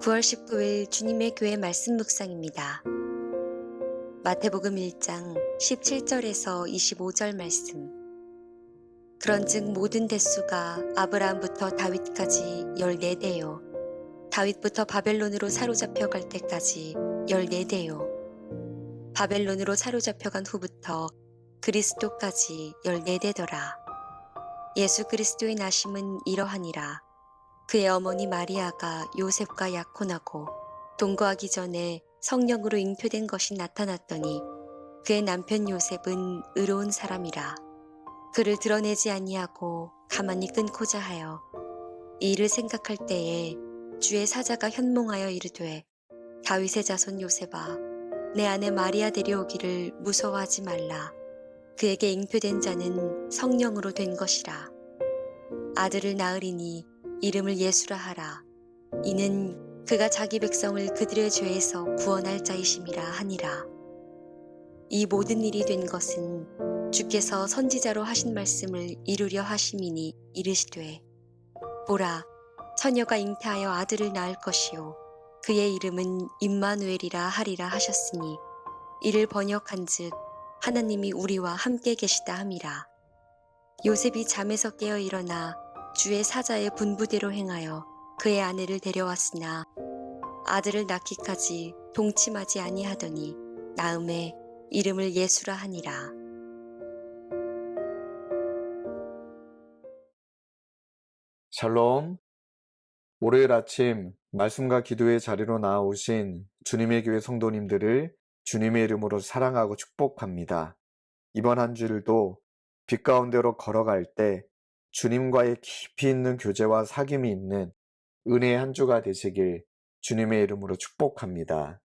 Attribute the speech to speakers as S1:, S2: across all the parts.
S1: 9월 19일 주님의 교회 말씀 묵상입니다. 마태복음 1장 17절에서 25절 말씀. 그런즉 모든 대수가 아브라함부터 다윗까지 14대요. 다윗부터 바벨론으로 사로잡혀 갈 때까지 14대요. 바벨론으로 사로잡혀간 후부터 그리스도까지 14대더라. 예수 그리스도의 나심은 이러하니라. 그의 어머니 마리아가 요셉과 약혼하고 동거하기 전에 성령으로 잉태된 것이 나타났더니 그의 남편 요셉은 의로운 사람이라. 그를 드러내지 아니하고 가만히 끊고자 하여 이 일을 생각할 때에 주의 사자가 현몽하여 이르되 다윗의 자손 요셉아 내 아내 마리아 데려오기를 무서워하지 말라. 그에게 잉태된 자는 성령으로 된 것이라. 아들을 낳으리니 이름을 예수라 하라. 이는 그가 자기 백성을 그들의 죄에서 구원할 자이심이라 하니라. 이 모든 일이 된 것은 주께서 선지자로 하신 말씀을 이루려 하심이니 이르시되 보라 처녀가 잉태하여 아들을 낳을 것이요 그의 이름은 임마누엘이라 하리라 하셨으니 이를 번역한즉 하나님이 우리와 함께 계시다 함이라. 요셉이 잠에서 깨어 일어나 주의 사자의 분부대로 행하여 그의 아내를 데려왔으나 아들을 낳기까지 동침하지 아니하더니 나음에 이름을 예수라 하니라.
S2: 샬롬. 월요일 아침 말씀과 기도의 자리로 나아오신 주님의 교회 성도님들을 주님의 이름으로 사랑하고 축복합니다. 이번 한 주일도 빛 가운데로 걸어갈 때 주님과의 깊이 있는 교제와 사귐이 있는 은혜의 한 주가 되시길 주님의 이름으로 축복합니다.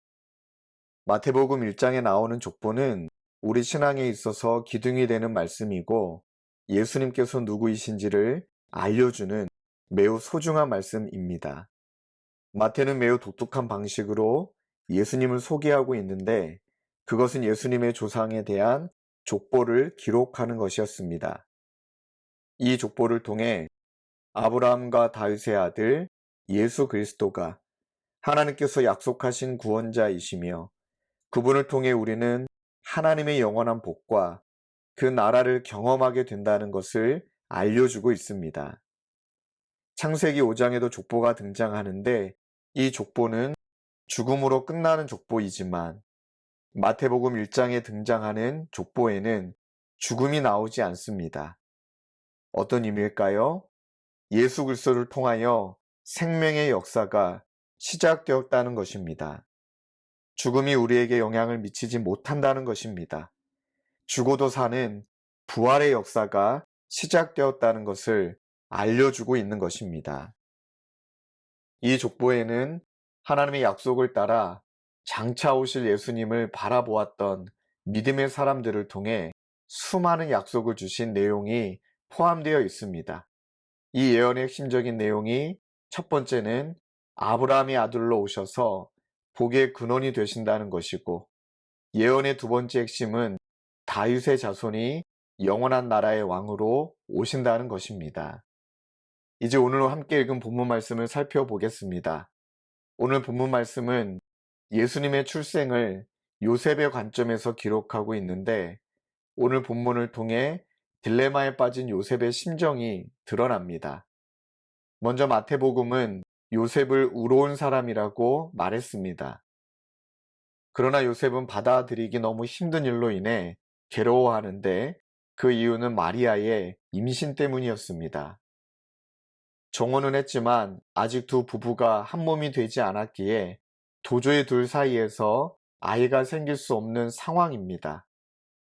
S2: 마태복음 1장에 나오는 족보는 우리 신앙에 있어서 기둥이 되는 말씀이고 예수님께서 누구이신지를 알려주는 매우 소중한 말씀입니다. 마태는 매우 독특한 방식으로 예수님을 소개하고 있는데 그것은 예수님의 조상에 대한 족보를 기록하는 것이었습니다. 이 족보를 통해 아브라함과 다윗의 아들 예수 그리스도가 하나님께서 약속하신 구원자이시며 그분을 통해 우리는 하나님의 영원한 복과 그 나라를 경험하게 된다는 것을 알려주고 있습니다. 창세기 5장에도 족보가 등장하는데 이 족보는 죽음으로 끝나는 족보이지만 마태복음 1장에 등장하는 족보에는 죽음이 나오지 않습니다. 어떤 의미일까요? 예수 그리스도를 통하여 생명의 역사가 시작되었다는 것입니다. 죽음이 우리에게 영향을 미치지 못한다는 것입니다. 죽어도 사는 부활의 역사가 시작되었다는 것을 알려주고 있는 것입니다. 이 족보에는 하나님의 약속을 따라 장차 오실 예수님을 바라보았던 믿음의 사람들을 통해 수많은 약속을 주신 내용이 포함되어 있습니다. 이 예언의 핵심적인 내용이 첫 번째는 아브라함의 아들로 오셔서 복의 근원이 되신다는 것이고 예언의 두 번째 핵심은 다윗의 자손이 영원한 나라의 왕으로 오신다는 것입니다. 이제 오늘 함께 읽은 본문 말씀을 살펴보겠습니다. 오늘 본문 말씀은 예수님의 출생을 요셉의 관점에서 기록하고 있는데 오늘 본문을 통해 딜레마에 빠진 요셉의 심정이 드러납니다. 먼저 마태복음은 요셉을 의로운 사람이라고 말했습니다. 그러나 요셉은 받아들이기 너무 힘든 일로 인해 괴로워하는데 그 이유는 마리아의 임신 때문이었습니다. 정혼은 했지만 아직 두 부부가 한 몸이 되지 않았기에 도저히 둘 사이에서 아이가 생길 수 없는 상황입니다.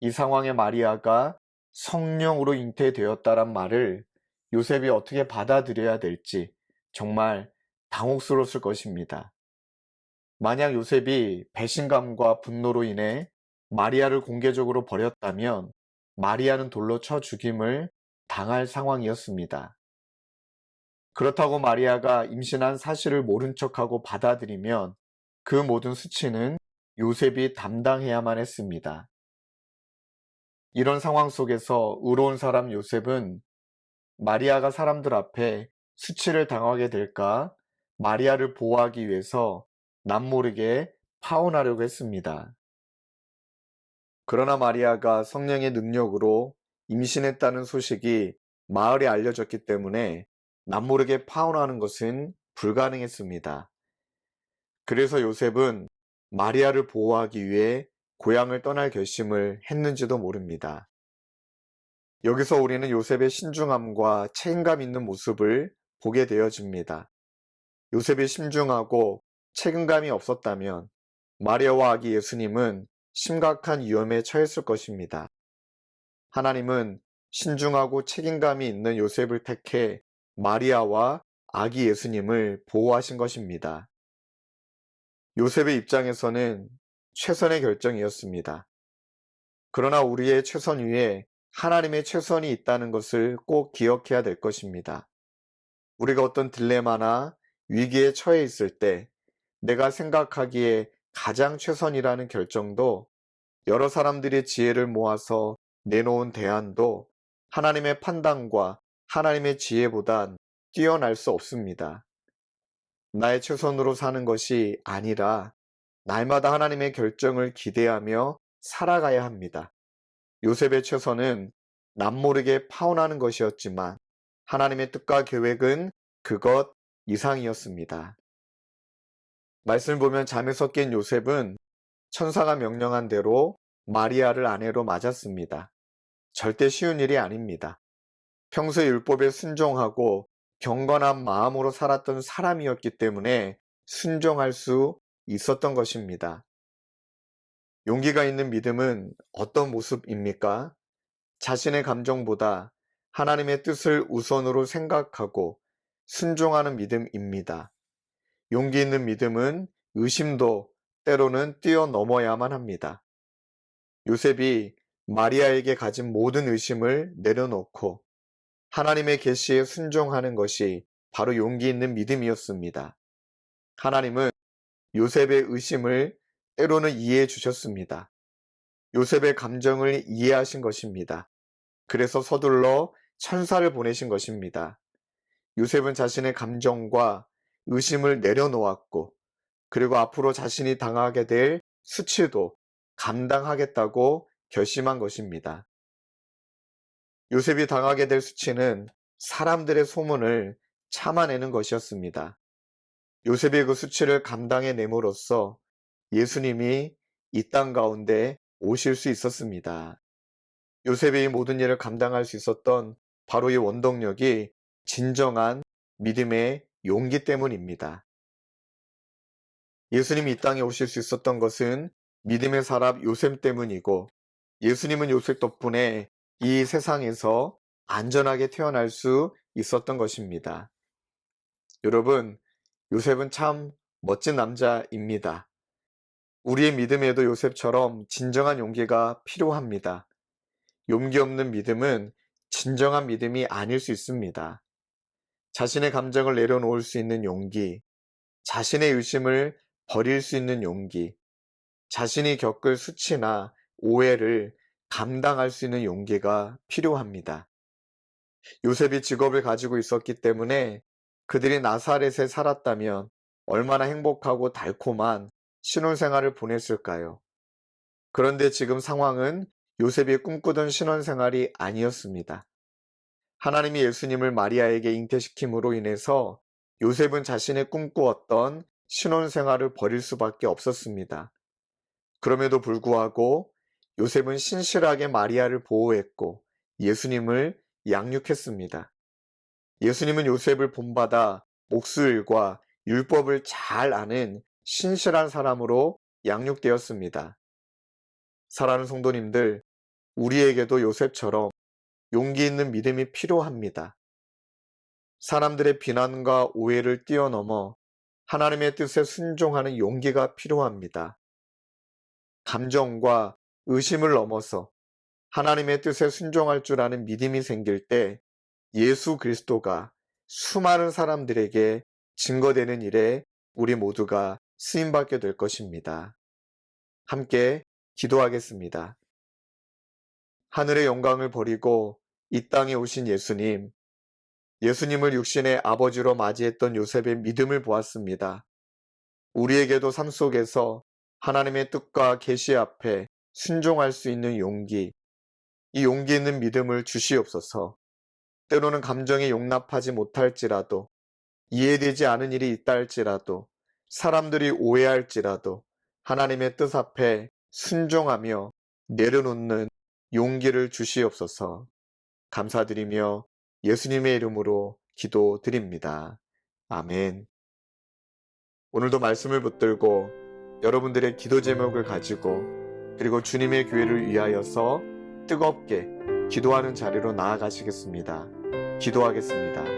S2: 이 상황에 마리아가 성령으로 잉태되었다란 말을 요셉이 어떻게 받아들여야 될지 정말 당혹스러웠을 것입니다. 만약 요셉이 배신감과 분노로 인해 마리아를 공개적으로 버렸다면 마리아는 돌로 쳐 죽임을 당할 상황이었습니다. 그렇다고 마리아가 임신한 사실을 모른 척하고 받아들이면 그 모든 수치는 요셉이 담당해야만 했습니다. 이런 상황 속에서 의로운 사람 요셉은 마리아가 사람들 앞에 수치를 당하게 될까 마리아를 보호하기 위해서 남모르게 파혼하려고 했습니다. 그러나 마리아가 성령의 능력으로 임신했다는 소식이 마을에 알려졌기 때문에 남모르게 파혼하는 것은 불가능했습니다. 그래서 요셉은 마리아를 보호하기 위해 고향을 떠날 결심을 했는지도 모릅니다. 여기서 우리는 요셉의 신중함과 책임감 있는 모습을 보게 되어집니다. 요셉이 신중하고 책임감이 없었다면 마리아와 아기 예수님은 심각한 위험에 처했을 것입니다. 하나님은 신중하고 책임감이 있는 요셉을 택해 마리아와 아기 예수님을 보호하신 것입니다. 요셉의 입장에서는 최선의 결정이었습니다. 그러나 우리의 최선 위에 하나님의 최선이 있다는 것을 꼭 기억해야 될 것입니다. 우리가 어떤 딜레마나 위기에 처해 있을 때 내가 생각하기에 가장 최선이라는 결정도 여러 사람들의 지혜를 모아서 내놓은 대안도 하나님의 판단과 하나님의 지혜보단 뛰어날 수 없습니다. 나의 최선으로 사는 것이 아니라 날마다 하나님의 결정을 기대하며 살아가야 합니다. 요셉의 최선은 남모르게 파혼하는 것이었지만 하나님의 뜻과 계획은 그것 이상이었습니다. 말씀을 보면 잠에서 깬 요셉은 천사가 명령한 대로 마리아를 아내로 맞았습니다. 절대 쉬운 일이 아닙니다. 평소에 율법에 순종하고 경건한 마음으로 살았던 사람이었기 때문에 순종할 수 있었던 것입니다. 용기가 있는 믿음은 어떤 모습입니까? 자신의 감정보다 하나님의 뜻을 우선으로 생각하고 순종하는 믿음입니다. 용기 있는 믿음은 의심도 때로는 뛰어넘어야만 합니다. 요셉이 마리아에게 가진 모든 의심을 내려놓고 하나님의 계시에 순종하는 것이 바로 용기 있는 믿음이었습니다. 하나님은 요셉의 의심을 때로는 이해해 주셨습니다. 요셉의 감정을 이해하신 것입니다. 그래서 서둘러 천사를 보내신 것입니다. 요셉은 자신의 감정과 의심을 내려놓았고, 그리고 앞으로 자신이 당하게 될 수치도 감당하겠다고 결심한 것입니다. 요셉이 당하게 될 수치는 사람들의 소문을 참아내는 것이었습니다. 요셉이 그 수치를 감당해 내므로써 예수님이 이 땅 가운데 오실 수 있었습니다. 요셉이 이 모든 일을 감당할 수 있었던 바로 이 원동력이 진정한 믿음의 용기 때문입니다. 예수님이 이 땅에 오실 수 있었던 것은 믿음의 사람 요셉 때문이고, 예수님은 요셉 덕분에 이 세상에서 안전하게 태어날 수 있었던 것입니다. 여러분, 요셉은 참 멋진 남자입니다. 우리의 믿음에도 요셉처럼 진정한 용기가 필요합니다. 용기 없는 믿음은 진정한 믿음이 아닐 수 있습니다. 자신의 감정을 내려놓을 수 있는 용기, 자신의 의심을 버릴 수 있는 용기, 자신이 겪을 수치나 오해를 감당할 수 있는 용기가 필요합니다. 요셉이 직업을 가지고 있었기 때문에 그들이 나사렛에 살았다면 얼마나 행복하고 달콤한 신혼생활을 보냈을까요? 그런데 지금 상황은 요셉이 꿈꾸던 신혼생활이 아니었습니다. 하나님이 예수님을 마리아에게 잉태시킴으로 인해서 요셉은 자신의 꿈꾸었던 신혼생활을 버릴 수밖에 없었습니다. 그럼에도 불구하고 요셉은 신실하게 마리아를 보호했고 예수님을 양육했습니다. 예수님은 요셉을 본받아 옥수일과 율법을 잘 아는 신실한 사람으로 양육되었습니다. 사랑하는 성도님들, 우리에게도 요셉처럼 용기 있는 믿음이 필요합니다. 사람들의 비난과 오해를 뛰어넘어 하나님의 뜻에 순종하는 용기가 필요합니다. 감정과 의심을 넘어서 하나님의 뜻에 순종할 줄 아는 믿음이 생길 때 예수 그리스도가 수많은 사람들에게 증거되는 일에 우리 모두가 쓰임받게 될 것입니다. 함께 기도하겠습니다. 하늘의 영광을 버리고 이 땅에 오신 예수님, 예수님을 육신의 아버지로 맞이했던 요셉의 믿음을 보았습니다. 우리에게도 삶 속에서 하나님의 뜻과 계시 앞에 순종할 수 있는 용기, 이 용기 있는 믿음을 주시옵소서. 때로는 감정이 용납하지 못할지라도, 이해되지 않은 일이 있다 할지라도, 사람들이 오해할지라도 하나님의 뜻 앞에 순종하며 내려놓는 용기를 주시옵소서. 감사드리며 예수님의 이름으로 기도드립니다. 아멘. 오늘도 말씀을 붙들고 여러분들의 기도 제목을 가지고 그리고 주님의 교회를 위하여서 뜨겁게 기도하는 자리로 나아가시겠습니다. 기도하겠습니다.